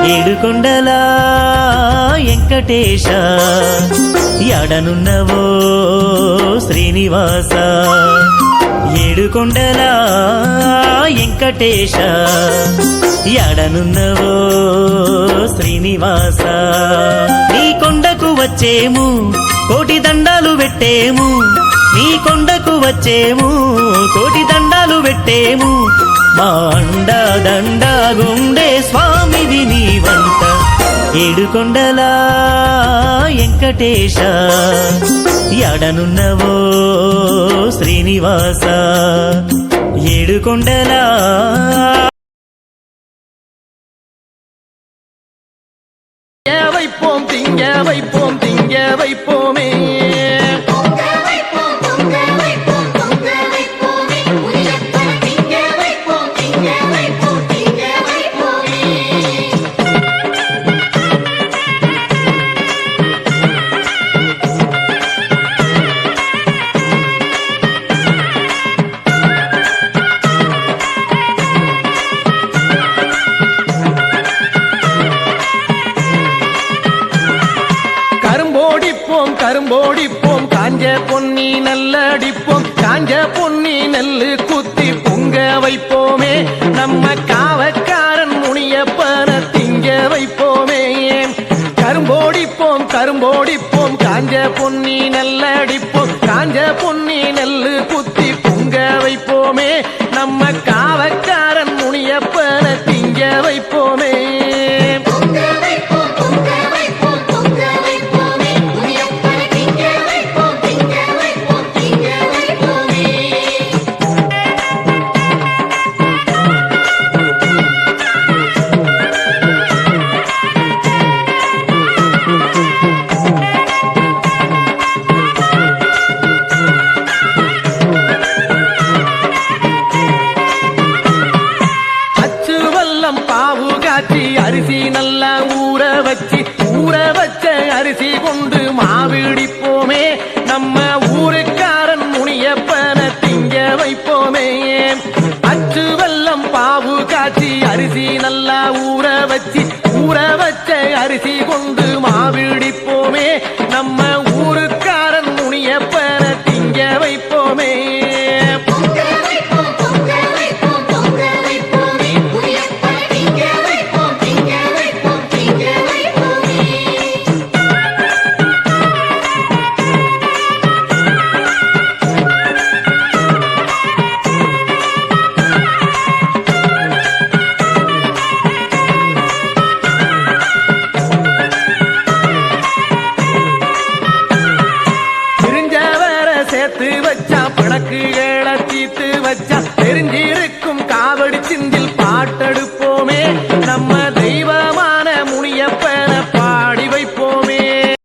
ఏడుకొండలా వెంకటేశ ఎడనున్నవో శ్రీనివాస ఏడుకొండలా వెంకటేశ ఎడనున్నవో శ్రీనివాస నీ కొండకు వచ్చేము కోటి దండాలు పెట్టేము నీ కొండకు వచ్చేము కోటి దండాలు పెట్టేము మా అండా దండా గుండే స్వామివి నీవంట ఏడుకొండలా వెంకటేశ ఎడనున్నవో శ్రీనివాస ఏడుకొండలా வைப்போம் திங்க வைப்போம் திங்க வைப்போமே கரும்போடிப்போம் காஞ்ச பொன்னி நல்லடிப்போம் காஞ்ச பொன்னி நெல்லு குத்தி பொங்க வைப்போமே நம்ம காவக்காரன் முனியப்பன திங்க வைப்போமே கரும்போடிப்போம் கரும்போடிப்போம் காஞ்ச பொன்னி நல்லடிப்போம் காஞ்ச பொன்னி நெல்லு குத்தி பொங்க வைப்போமே நம்ம காவக்காரன் முனியப்பன திங்க வைப்போமே அரிசி நல்லா ஊற வச்ச அரிசி கொண்டு மாவிடிப்போமே நம்ம ஊருக்காரன் முனியப்பன திங்க வைப்போமே அச்சு வெல்லம் பாவு காய்ச்சி அரிசி நல்லா ஊற வச்ச அரிசி கொண்டு மாவிடிப்போமே நம்ம ஊருக்காரன் முனியப்பன திங்க வைப்போமே சேர்த்து வச்சா பணக்குகளை தீர்த்து வச்சா